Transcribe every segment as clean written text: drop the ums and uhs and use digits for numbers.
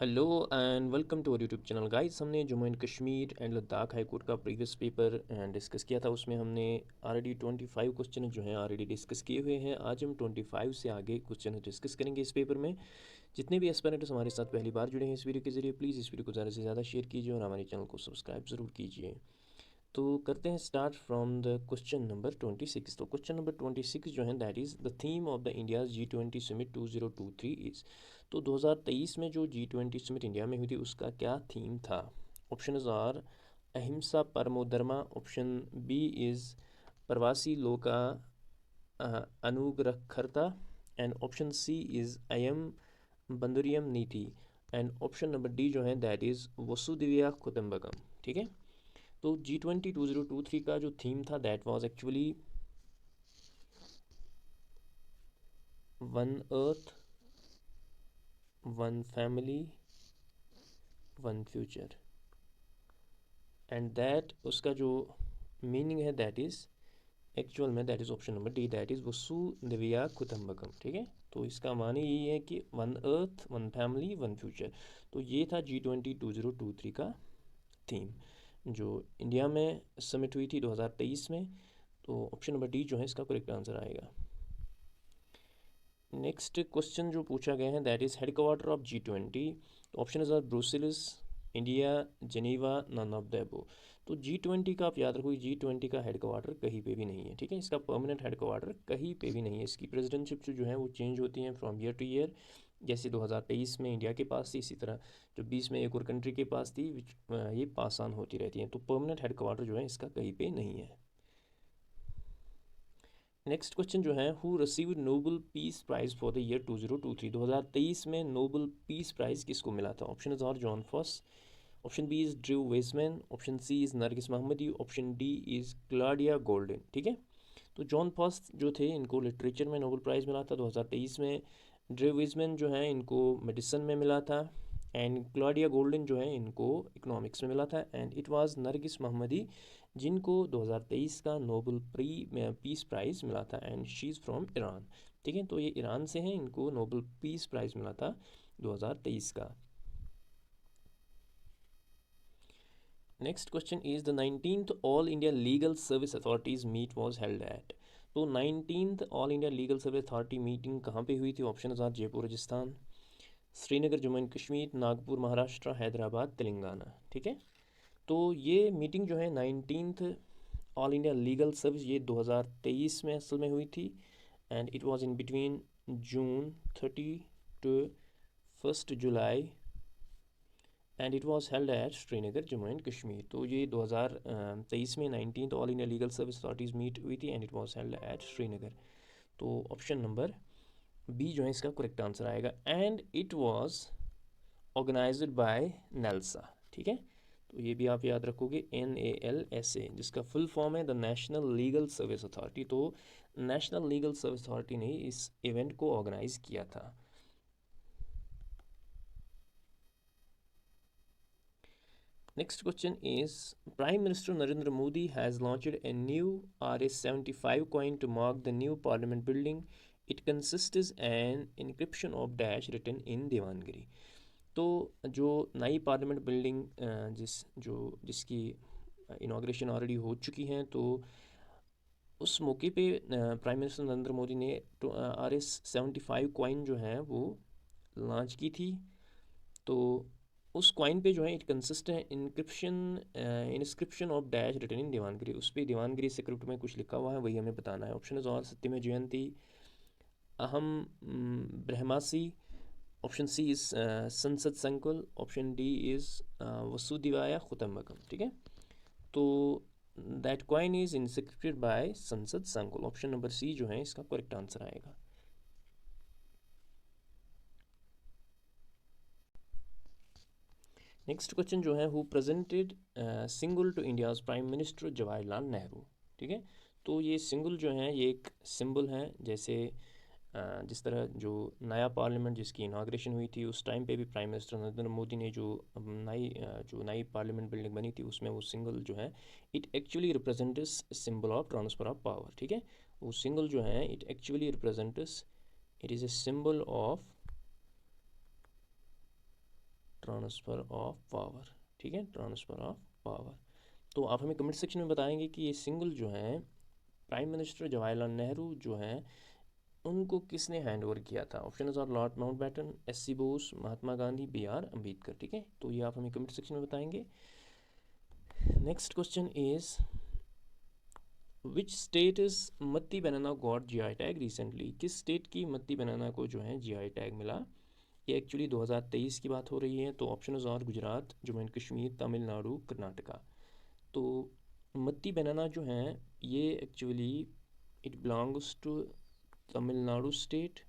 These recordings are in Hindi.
Hello and welcome to our YouTube channel guys. हमने Jammu and Kashmir and Ladakh high court का प्रीवियस पेपर डिस्कस किया था। उसमें हमने ऑलरेडी 25 क्वेश्चन जो हैं ऑलरेडी डिस्कस किए हुए हैं। आज हम 25 से आगे क्वेश्चन डिस्कस करेंगे इस पेपर में। जितने भी एस्पिरेंट्स हमारे साथ पहली बार जुड़े हैं इस वीडियो के ज़रिए, प्लीज़ इस वीडियो को ज़्यादा से ज़्यादा शेयर कीजिए और हमारे चैनल को सब्सक्राइब ज़रूर कीजिए। तो करते हैं start from the question number 26। तो क्वेश्चन नंबर 26 जो है that is the theme of the India G20 summit 2023 is. तो 2023 में जो G20 समिट इंडिया में हुई थी उसका क्या थीम था? ऑप्शन आर अहिंसा परमो धर्मा, ऑप्शन बी इज़ प्रवासी लोका अनुग्रहकर्ता, एंड ऑप्शन सी इज़ अयम बंदुरियम नीति, एंड ऑप्शन नंबर डी जो है दैट इज़ वसुधैव कुटुंबकम। ठीक है, तो G20 2023 का जो थीम था that was actually one earth, one family, one future, and that उसका जो मीनिंग है दैट इज़ एक्चुअल में that is option number D that is वसुधैव कुटुंबकम। ठीक है, तो इसका माने यही है कि one earth, one family, one future. तो ये था G20 2023 का थीम जो इंडिया में समिट हुई थी 2023 में। तो ऑप्शन नंबर डी जो है इसका करेक्ट आंसर आएगा। नेक्स्ट क्वेश्चन जो पूछा गया है that is headquarter of G20। Option are Brussels, India, Geneva, none of the above. तो G20 का आप याद रखो, G20 का हेडक्वार्टर कहीं पे भी नहीं है। ठीक है, इसका परमानेंट हेडक्वार्टर कहीं पे भी नहीं है। इसकी प्रेसिडेंटशिप जो है वो चेंज होती हैं फ्रॉम ईयर टू ईयर। जैसे 2023 में इंडिया के पास थी, इसी तरह जो 20 में एक और कंट्री के पास थी, ये पास ऑन होती रहती हैं। तो परमानेंट हेडक्वार्टर जो है इसका कहीं पे नहीं है। नेक्स्ट क्वेश्चन जो है who received Nobel peace prize for the year 2023। 2023 में नोबल पीस प्राइज किसको मिला था? Option are Jon Fosse, option B is Drew Weissman, option C is Narges Mohammadi, option D is Claudia Goldin. ठीक है, तो जॉन फॉस जो थे इनको लिटरेचर में नोबल प्राइज़ मिला था 2023 में। ड्रू वेजमैन जो है इनको मेडिसिन में मिला था, एंड क्लाउडिया गोल्डन जो है इनको इकोनॉमिक्स में मिला था, एंड इट वाज नरगिस मोहम्मदी जिनको 2023 का नोबल पीस प्राइज़ मिला था, and she is from Iran. ठीक है, तो ये ईरान से हैं, इनको नोबल पीस प्राइज़ मिला था 2023 का। Next question is the 19th all India legal service authorities meet was held at. तो 19th all India legal service authority meeting कहाँ पे हुई थी? Option are Jaipur Rajasthan, Srinagar Jammu and Kashmir, Nagpur Maharashtra, Hyderabad Telangana. ठीक है, तो ये मीटिंग जो है 19th all India legal service ये 2023 में असल में हुई थी, and it was in between June 30 to 1 July, and it was held at Srinagar Jammu and Kashmir. तो ये 2023 में 19th all India legal service authorities meet हुई थी, and it was held at Srinagar. तो ऑप्शन नंबर बी जो है इसका करेक्ट आंसर आएगा, and it was organised by NALSA. ठीक है, तो ये भी आप याद रखोगे, NALSA, जिसका फुल फॉर्म है the national legal service authority. तो नेशनल लीगल सर्विस अथॉरिटी ने इस इवेंट को ऑर्गेनाइज किया था। Next question is prime minister Narendra Modi has launched a new RS75 coin to mark the new parliament building. It consists an inscription of dash written in Devanagari. तो जो नई पार्लियामेंट बिल्डिंग जिसकी इनाग्रेशन ऑलरेडी हो चुकी हैं, तो उस मौके पे प्राइम मिनिस्टर नरेंद्र मोदी ने RS75 कॉइन जो है वो लॉन्च की थी। तो उस कॉइन पे जो है इट कंसिस्ट है inscription of dash written in Devanagari. उस पर देवानगिरी स्क्रिप्ट में कुछ लिखा हुआ है, वही हमें बताना है। ऑप्शन इज और सत्यमेव जयंती, अहम ब्रह्मासी, ऑप्शन सी इज़ संसद संकुल, ऑप्शन डी इज़ वसुधैव कुटुंबकम। ठीक है, तो that coin is inscribed by संसद संकुल। ऑप्शन नंबर सी जो है इसका करेक्ट आंसर आएगा। नेक्स्ट क्वेश्चन जो है who presented Sengol to India's prime minister Jawaharlal Nehru. ठीक है, तो ये सिंगल जो है ये एक सिंबल है, जैसे जिस तरह जो नया पार्लियामेंट जिसकी इनाग्रेशन हुई थी उस टाइम पे भी प्राइम मिनिस्टर नरेंद्र मोदी ने जो नई पार्लियामेंट बिल्डिंग बनी थी उसमें वो सिंगल जो है it actually represents symbol of transfer of power. ठीक है, वो सिंगल जो है it actually represents, it is a symbol of transfer of power, ठीक है, ट्रांसफ़र ऑफ पावर। तो आप हमें कमेंट सेक्शन में बताएंगे कि ये सिंगल जो है प्राइम मिनिस्टर जवाहरलाल नेहरू जो हैं उनको किसने हैंड ओवर किया था। Option are Lord Mountbatten, S C. Bose, Mahatma Gandhi, B R. Ambedkar, ठीक है। तो ये आप हमें कमेंट सेक्शन में बताएंगे। Next question is which state is मत्ती बनाना गॉट GI टैग रिसेंटली। किस स्टेट की मत्ती बनाना को जो है GI टैग मिला। ये एक्चुअली 2023 की बात हो रही है। तो option are Gujarat, Jammu and Kashmir, Tamil Nadu, Karnataka. तो मत्ती बनाना जो है ये actually it belongs to Tamil Nadu state,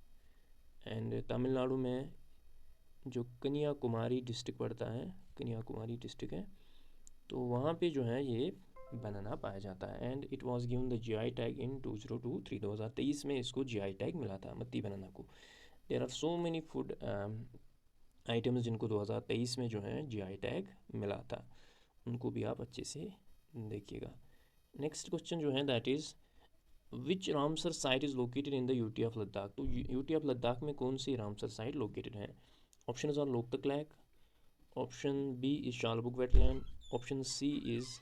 and Tamil Nadu में जो कन्याकुमारी डिस्ट्रिक्ट पड़ता है, कन्याकुमारी डिस्ट्रिक्ट है, तो वहाँ पे जो है ये बनाना पाया जाता है। And it was given the GI tag in 2023, 2023 में इसको GI टैग मिला था मत्ती बनाना को। There are so many food items जिनको 2023 में जो है GI टैग मिला था, उनको भी आप अच्छे से देखिएगा। नेक्स्ट क्वेश्चन जो है that is which Ramsar site is located in the UT of Ladakh. तो यूटी ऑफ लद्दाख में कौन सी रामसर साइट लोकेटेड है। Option are Loktak lake, option B is Shallabugh wetland, option C is.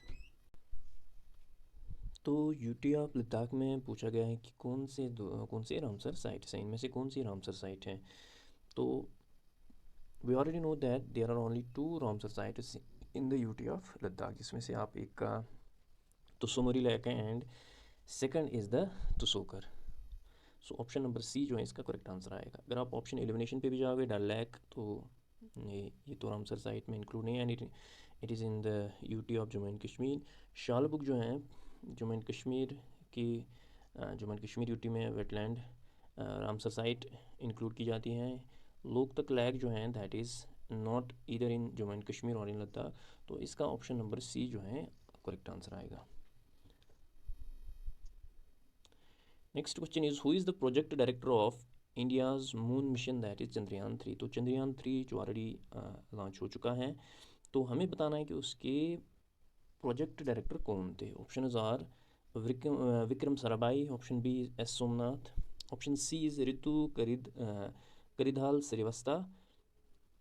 तो यूटी ऑफ लद्दाख में पूछा गया है कि कौन से रामसर साइट्स हैं, इनमें से कौन सी रामसर साइट है। तो we already know that there are only 2 Ramsar sites in the UT of Ladakh, जिसमें से आप एक का तुसुमरी लेक है and second is the Tsokar. So option number C जो है इसका करेक्ट आंसर आएगा। अगर आप ऑप्शन एलिमिनेशन पे भी जाओगे डल लेक, तो ये तो रामसर साइट में इंक्लूड नहीं है, and it is in the UT of Jammu and Kashmir. Shallabugh जो है जम्मू एंड कश्मीर की, जम्मू एंड कश्मीर यूटी में वेटलैंड रामसर साइट इंक्लूड की जाती हैं। लोकतक लेक जो है that is not either in Jammu and Kashmir or in Ladakh, तो इसका ऑप्शन नंबर सी जो है करेक्ट आंसर आएगा। Next question is who is the project director of India's moon mission that is Chandrayaan 3। तो चंद्रयान 3 जो ऑलरेडी लॉन्च हो चुका है, तो हमें बताना है कि उसके प्रोजेक्ट डायरेक्टर कौन थे। Option are Vikram Sarabhai, option B S Somanath, option C is Ritu Karidhal Srivastava,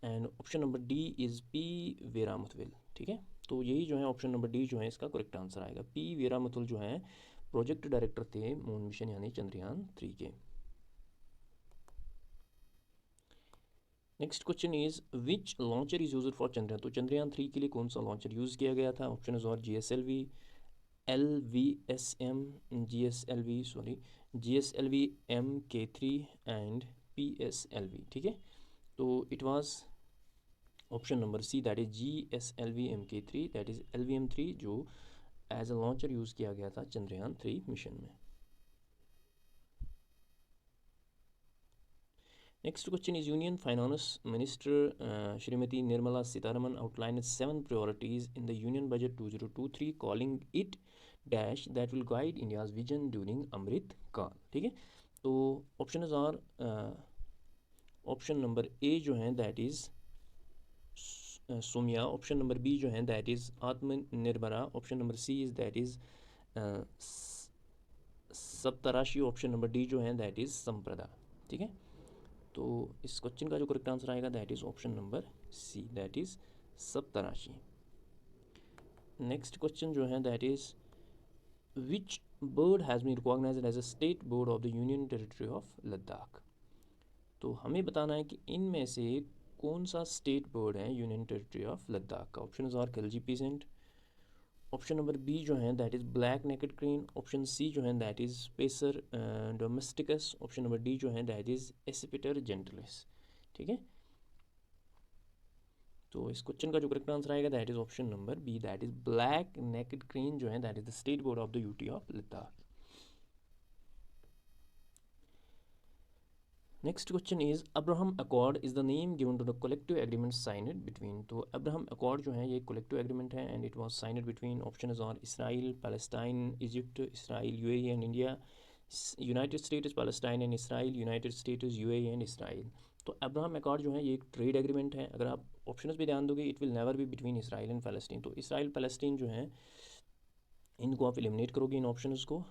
and option number D is P Veeramuthuvel, ठीक है। तो यही जो है ऑप्शन नंबर डी जो है इसका करेक्ट आंसर आएगा। पी वीरामुथुल जो है प्रोजेक्ट डायरेक्टर थे मून मिशन यानी चंद्रयान 3 के। Next question is which launcher is used for Chandrayaan. तो चंद्रयान 3 के लिए कौन सा लॉन्चर यूज़ किया गया था। Option is or GSLV, LVSM, GSLV MK3 and PSLV, ठीक है। तो it was option number C that is GSLV MK3, that is LVM3 जो एज अ लॉन्चर यूज़ किया गया था चंद्रयान 3 मिशन में। Next question is union finance minister Shrimati Nirmala Sitharaman outline 7 priorities in the union budget 2023 calling it dash that will guide India's vision during Amrit Kaal, ठीक है। तो option are option number A जो है that is Saumya, option number B जो है that is Atmanirbhara, option number C is that is Saptarishi, option number D जो है दैट इज़ संप्रदा, ठीक है। तो इस क्वेश्चन का जो करेक्ट आंसर आएगा that is option number C that is Saptarishi. Next question जो है that is which bird has been recognised as a state bird of the union territory of Ladakh. तो हमें बताना है कि इनमें से कौन सा स्टेट बर्ड है यूनियन टेरिटरी ऑफ लद्दाख का। Option are Kalij pheasant, option number B जो है that is black necked crane, option C जो है that is pacer domesticus, option number D जो है दैट इज़ एसिपिटर जेंटलिस, ठीक है। तो इस क्वेश्चन का जो करेक्ट आंसर आएगा that is option number B that is black necked crane जो है that is the state bird of the UT of Ladakh. Next question is Abraham accord is the name given to the collective agreement signed between. तो अब्राहम अकॉर्ड जो है ये कलेक्टिव एग्रीमेंट है and it was signed between option are Israel, Palestine, Egypt, Israel, UAE and India, United States, Palestine and Israel, United states, UAE and Israel. तो अब्राहम अकॉर्ड जो है ये एक ट्रेड एग्रीमेंट है। अगर आप ऑप्शंस भी ध्यान दोगे it will never be between Israel and Palestine. तो इसराइल पैलेस्टीन जो है इनको आप एलिमिनेट करोगे इन ऑप्शंस को,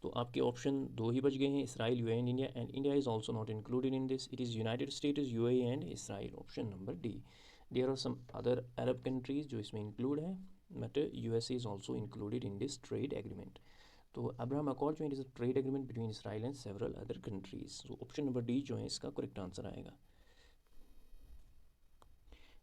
तो आपके ऑप्शन दो ही बच गए हैं, Israel, UAE and India, and India is also not included in this, it is United States, UAE and Israel, option number D. There are some other Arab countries जो इसमें इंक्लूड है, but USA is also included in this trade agreement. तो अब्राहम अकॉर्ड जो है, it is a trade agreement between Israel and several other countries. तो ऑप्शन नंबर डी जो है इसका करेक्ट आंसर आएगा।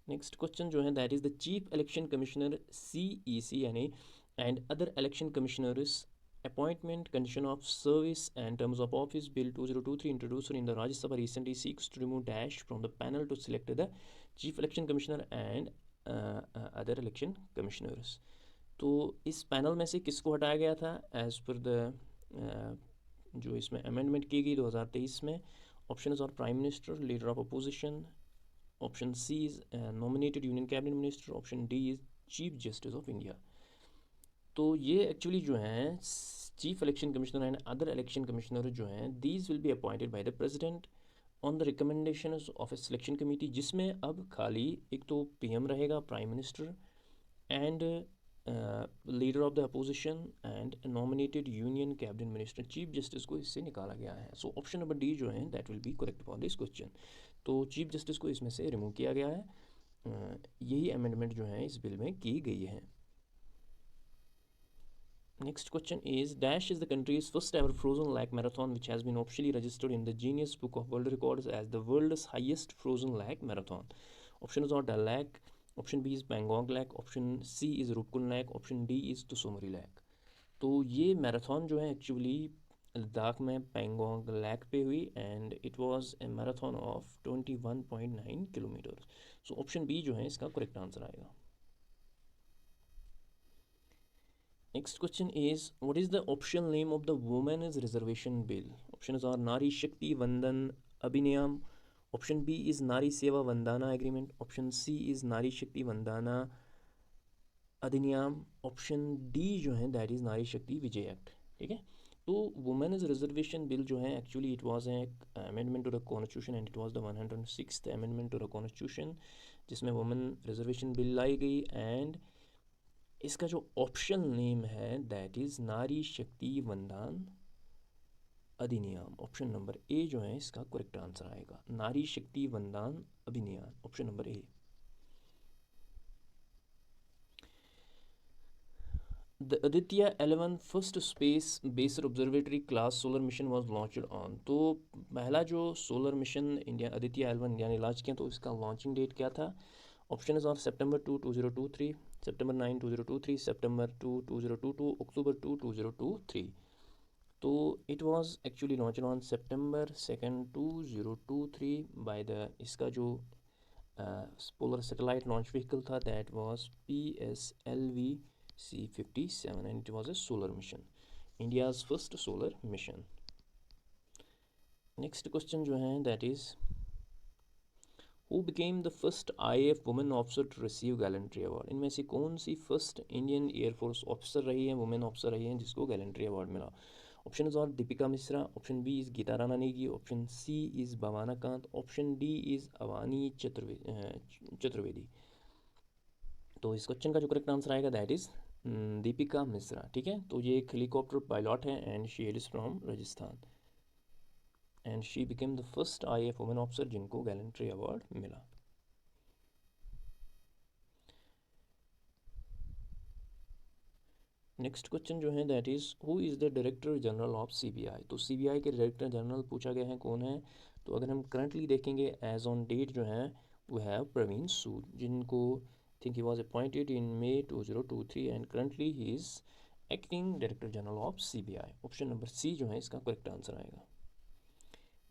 नेक्स्ट क्वेश्चन जो है that is the chief election commissioner CEC यानी and other election commissioners appointment, condition of service and terms of office bill 2023 introduced in the Rajya Sabha recently seeks to remove dash from the panel to select the chief election commissioner and other election commissioners। तो इस पैनल में से किसको हटाया गया था एज पर द जो इसमें अमेंडमेंट की गई 2023 में? Option are prime minister, leader of opposition, option C is nominated union cabinet minister, option D is chief justice of India. तो ये एक्चुअली जो हैं chief election commissioner and other election commissioner जो हैं these will be appointed by the president on the recommendation of a selection committee, जिसमें अब खाली एक तो PM रहेगा, prime minister, and leader of the opposition and nominated union cabinet minister. Chief justice को इससे निकाला गया है। सो ऑप्शन नंबर डी जो है that will be correct for this question. तो चीफ जस्टिस को इसमें से रिमूव किया गया है। यही अमेंडमेंट जो है इस बिल में की गई है। Next question is dash is the country's first ever frozen lake marathon which has been officially registered in the Guinness Book of World Records as the world's highest frozen lake marathon. Options are Dal Lake, option B is Pangong Lake, option C is Rupkun Lake, option D is Tusumari Lake। तो ये मैराथन जो है एक्चुअली लद्दाख में पेंगोंग लेक पे हुई and it was a marathon of 21.9 kilometre. So option B जो है इसका करेक्ट आंसर आएगा। Next question is what is the optional name of the Women's Reservation Bill? Options are Nari Shakti Vandan Abhinayam, option B is Nari Seva Vandana Agreement, option C is Nari Shakti Vandana Adhinayam, option D जो है दैट इज़ नारी शक्ति विजय एक्ट। ठीक है, तो वुमेन्स रिजर्वेशन बिल जो है एक्चुअली इट वाज एक amendment to the constitution and it was the 106th amendment to the constitution जिसमें वुमेन रिजर्वेशन बिल लाई गई एंड इसका जो ऑप्शन नेम है that is Nari Shakti Vandan Adhiniyam. Option number A जो है इसका करेक्ट आंसर आएगा, नारी Shakti Vandan Adhiniyam, option number A. The Aditya 11 first space based observatory class solar mission was launched on. तो पहला जो solar mission India Aditya 11 India ने लॉन्च किया तो इसका लॉन्चिंग डेट क्या था? Option are September 2, 2023, September 9, 2023, September 2, 2022, October 2, 2023। तो it was actually launch on September 2, 2023 by the इसका जो पोलर सैटेलाइट लॉन्च व्हीकल था that was PSLV C57 and it was A solar mission, India's first solar mission. Next question जो है that is Who became the first IAF woman officer to receive gallantry award? इनमें से कौन सी फर्स्ट इंडियन एयरफोर्स ऑफिसर रही है, वुमेन ऑफिसर रही हैं जिसको गैलेंट्री अवार्ड मिला? ऑप्शन इज और Deepika Mishra, option B is Geeta Rana Negi, option C is Bhawana Kant, option D is Avani Chaturvedi. तो इस क्वेश्चन का जो करेक्ट आंसर आएगा दैट इज़ दीपिका मिश्रा। ठीक है, तो ये एक हेलीकॉप्टर पायलट है and she is from Rajasthan and she became the first IAF women officer जिनको गैलेंट्री अवार्ड मिला। नेक्स्ट क्वेश्चन जो है that is who is the director general of CBI? तो CBI के डायरेक्टर जनरल पूछा गया है कौन है? तो अगर हम करंटली देखेंगे एज ऑन डेट जो है वो है प्रवीण सूद, जिनको think he was appointed in May 2023 and currently he is acting director general of CBI। Option number C जो है इसका करेक्ट आंसर आएगा।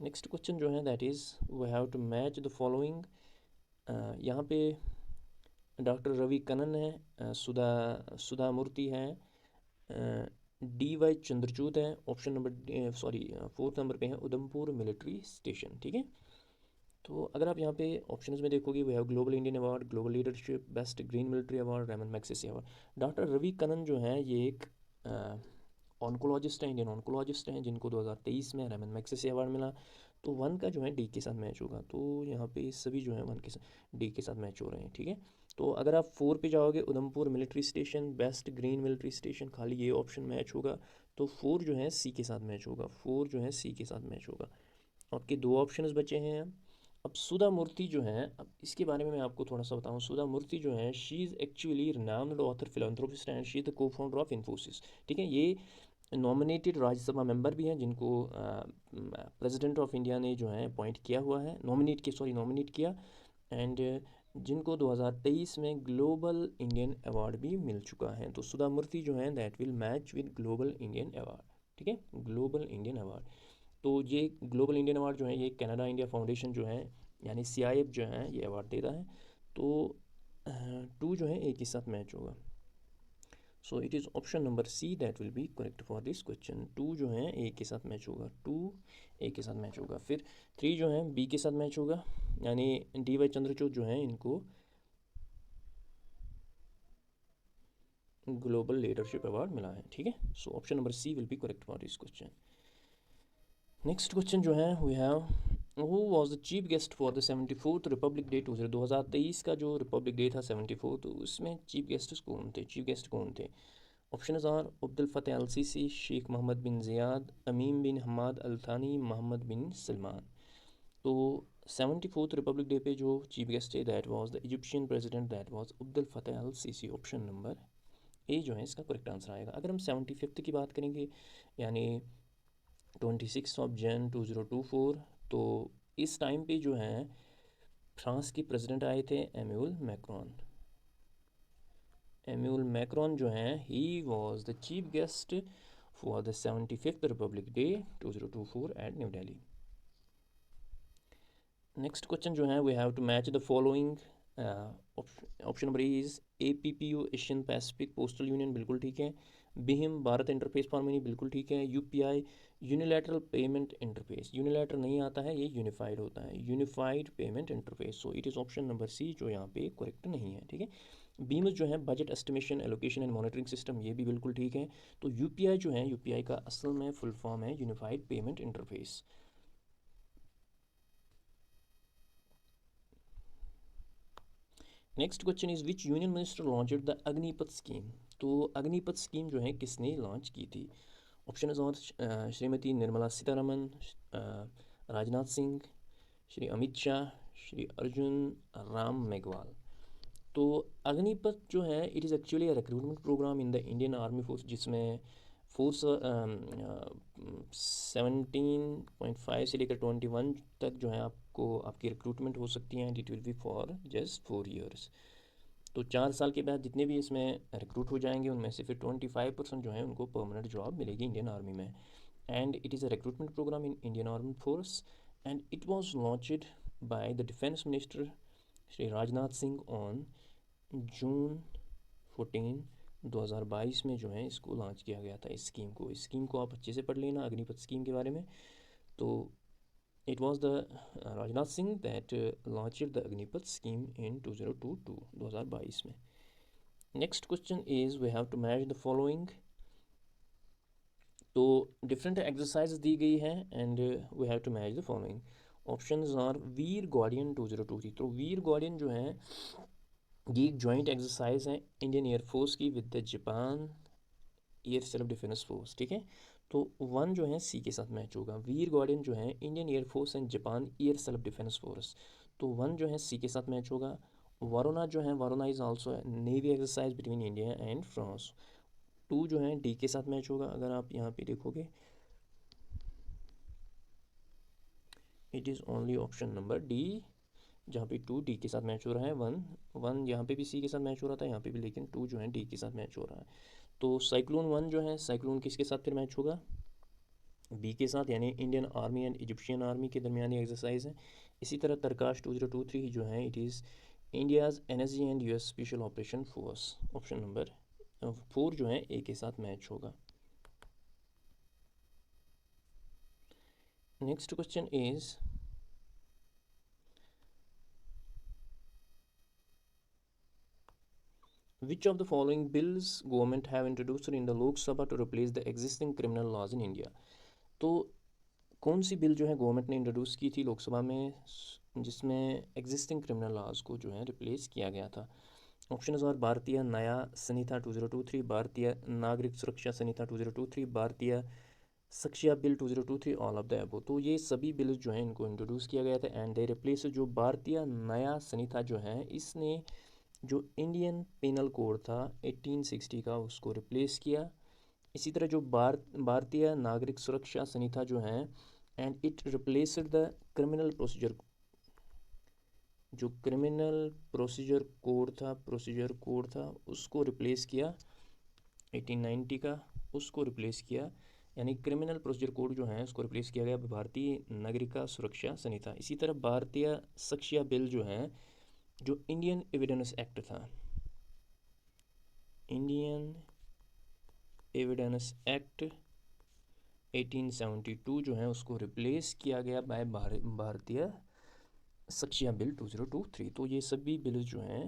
नेक्स्ट क्वेश्चन जो है that is we have to match the following. यहाँ पे डॉक्टर रवि कन्नन है, सुधा मूर्ति है, DY चंद्रचूड है, ऑप्शन नंबर फोर्थ नंबर पे है उधमपुर मिलिट्री स्टेशन। ठीक है, तो अगर आप यहाँ पे ऑप्शंस में देखोगे we have global Indian award, global leadership, best green military award, Ramon Magsaysay award. Doctor Ravi Kannan जो है ये एक ऑन्कोलॉजिस्ट हैं, इंडियन ऑन्कोलॉजिस्ट हैं जिनको 2023 में रेमन मैग्सेसे अवार्ड मिला। तो 1 का जो है D के साथ मैच होगा, तो यहाँ पे सभी जो है 1 के साथ D के साथ मैच हो रहे हैं। ठीक है, तो अगर आप 4 पे जाओगे Udhampur military station, best green military station, खाली ये ऑप्शन मैच होगा तो 4 जो है सी के साथ मैच होगा, 4 जो है सी के साथ मैच होगा। आपके 2 ऑप्शंस बचे हैं। अब सुधा मूर्ति जो हैं, अब इसके बारे में मैं आपको थोड़ा सा बताऊं। सुधा मूर्ति जो है, she is actually renowned author philanthropist and she is the को फाउंडर ऑफ इन्फोसिस। ठीक है, ये नॉमिनेटेड राज्यसभा मेंबर भी हैं जिनको प्रेसिडेंट ऑफ इंडिया ने जो है अपॉइंट किया हुआ है, नॉमिनेट किया, एंड जिनको 2023 में ग्लोबल इंडियन अवार्ड भी मिल चुका है। तो सुधा मूर्ति जो है that will match with global Indian award. ठीक है, ग्लोबल इंडियन अवार्ड। तो ये ग्लोबल इंडियन अवार्ड जो है ये कनाडा इंडिया फाउंडेशन जो है यानी CIF जो है ये अवार्ड देता है। तो 2 जो है एक के साथ मैच होगा। सो it is option number C that will be correct for this question. 2 जो है ए के साथ मैच होगा, 2 ए के साथ मैच होगा। फिर 3 जो है बी के साथ मैच होगा, यानी DY चंद्रचूड़ जो है इनको ग्लोबल लीडरशिप अवार्ड मिला है। ठीक है, so option number C will be correct for this question. Next question जो है we have, who was the chief guest for the 74th republic day 2023 का जो रिपब्लिक डे था 74, तो उसमें चीफ गेस्ट कौन थे? Option are Abdul Fattah al Sisi, Sheikh Mohammed bin Zayed, Tamim bin Hamad al Thani, Mohammed बिन सलमान। तो 74th रिपब्लिक डे पे जो चीफ गेस्ट है that was the Egyptian president that was Abdel Fattah al Sisi. Option number A जो है इसका करेक्ट आंसर आएगा। अगर हम 75th की बात करेंगे यानी 26 जनवरी 2024, तो इस टाइम पे जो है फ्रांस के प्रेसिडेंट आए थे एम्यूल मैक्रोन जो हैं he was the chief guest for the 75th republic day 2024 at New Delhi. Next question जो है we have to match the following. Option number is APPU Asian Pacific postal union, बिल्कुल ठीक है। BHIM Bharat interface for money, बिल्कुल ठीक है। UPI unilateral payment interface, unilateral नहीं आता है, ये यूनिफाइड होता है, unified payment interface. So it is option number C जो यहाँ पे करेक्ट नहीं है। ठीक है, बीमस जो है budget estimation allocation and monitoring system, ये भी बिल्कुल ठीक है। तो UPI जो है, UPI का असल में फुल फॉर्म है unified payment interface. Next question is which union minister launch the Agnipath scheme. तो अग्निपथ स्कीम जो है किसने लॉन्च की थी? ऑप्शन इज और श्रीमती निर्मला सीतारमन, राजनाथ सिंह, श्री अमित शाह, श्री अर्जुन राम मेघवाल। तो अग्निपथ जो है it is actually recruitment programme in the Indian army force, जिसमें फोर्स 17.5 से लेकर 21 तक जो है आपको आपकी रिक्रूटमेंट हो सकती है, and it will be for just 4 years. तो 4 साल के बाद जितने भी इसमें रिक्रूट हो जाएंगे उनमें से फिर 25% जो है उनको परमानेंट जॉब मिलेगी इंडियन आर्मी में। And it is a recruitment programme in Indian army force and it was launched by the defence minister Shri Rajnath Singh on June 14 2022 में जो है इसको लॉन्च किया गया था। इस स्कीम को आप अच्छे से पढ़ लेना अग्निपथ स्कीम के बारे में। तो it was the Rajnath Singh that launch the Agnipath scheme in 2022 में। Next question is we have to match the following. तो डिफरेंट एक्सरसाइज दी गई है and we have to match the following. Options are Veer guardian 2023। तो वीर गार्डियन जो है ये एक जॉइंट एक्सरसाइज है इंडियन एयरफोर्स की with the Japan air self defence force. ठीक है, तो 1 जो है सी के साथ मैच होगा। वीर गार्डियन जो है Indian air force and Japan air self defence force, तो 1 जो है सी के साथ मैच होगा। वरुणा जो है, Varuna is also navy exercise between India and France, 2 जो है डी के साथ मैच होगा। अगर आप यहाँ पे देखोगे it is only option number D जहाँ पे 2 डी के साथ मैच हो रहा है। 1 यहाँ पे भी सी के साथ मैच हो रहा था यहाँ पे भी, लेकिन 2 जो है डी के साथ मैच हो रहा है। तो साइक्लोन 1 जो है, साइक्लोन किसके साथ फिर मैच होगा? बी के साथ, यानी Indian army and Egyptian army के दरमियानी एक्सरसाइज है। इसी तरह तरकाश 2023 जो है it is India's NSG and US special operation force. Option number 4 जो है ए के साथ मैच होगा। Next question is which of the following bills government have introduced in the Lok Sabha to replace the existing criminal laws in India। तो कौन सी बिल जो है गवर्नमेंट ने इंट्रोड्यूस की थी लोकसभा में जिसमें एग्जिस्टिंग क्रिमिनल लॉज को जो है रिप्लेस किया गया था? ऑप्शन आर भारतीय न्याय संहिता 2023, भारतीय नागरिक सुरक्षा संहिता 2023, भारतीय शिक्षा bill 2023, all of the above. तो ये सभी बिल जो हैं इनको इंट्रोड्यूस किया गया था एंड दे रिप्लेस जो भारतीय न्याय संहिता जो है इसने जो इंडियन पेनल कोड था 1860 का उसको रिप्लेस किया। इसी तरह जो भारतीय नागरिक सुरक्षा संहिता जो है and it replaced the criminal procedure, जो क्रिमिनल प्रोसीजर कोड था उसको रिप्लेस किया 1890 का, उसको रिप्लेस किया, यानी क्रिमिनल प्रोसीजर कोड जो है उसको रिप्लेस किया गया भारतीय नागरिका सुरक्षा संहिता। इसी तरह भारतीय शिक्षा बिल जो है, जो इंडियन एविडेंस एक्ट था, इंडियन एविडेंस एक्ट 1872 जो है उसको रिप्लेस किया गया बाय भारतीय शिक्षा बिल 2023। तो ये सभी बिल जो हैं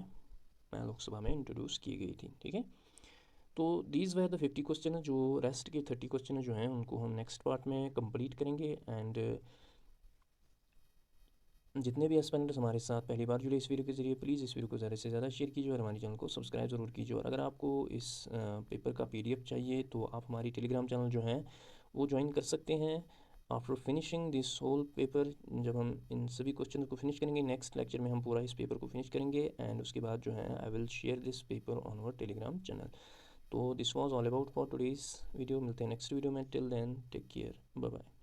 लोकसभा में इंट्रोड्यूस की गई थी। ठीक है, तो दीज वर द 50 क्वेश्चन। जो रेस्ट के 30 क्वेश्चन जो हैं उनको हम नेक्स्ट पार्ट में कंप्लीट करेंगे। एंड जितने भी एस्पिरेंट्स हमारे साथ पहली बार जुड़े इस वीडियो के जरिए, प्लीज़ इस वीडियो को ज़्यादा से ज़्यादा शेयर कीजिए और हमारे चैनल को सब्सक्राइब ज़रूर कीजिए। और अगर आपको इस पेपर का PDF चाहिए तो आप हमारी टेलीग्राम चैनल जो है वो ज्वाइन कर सकते हैं। After finishing this whole paper, जब हम इन सभी क्वेश्चन को फिनिश करेंगे नेक्स्ट लेक्चर में हम पूरा इस पेपर को फिनिश करेंगे एंड उसके बाद जो है I will share this paper on our Telegram channel. तो this was all about for today's video. मिलते हैं नेक्स्ट वीडियो में। Till then take care, bye bye.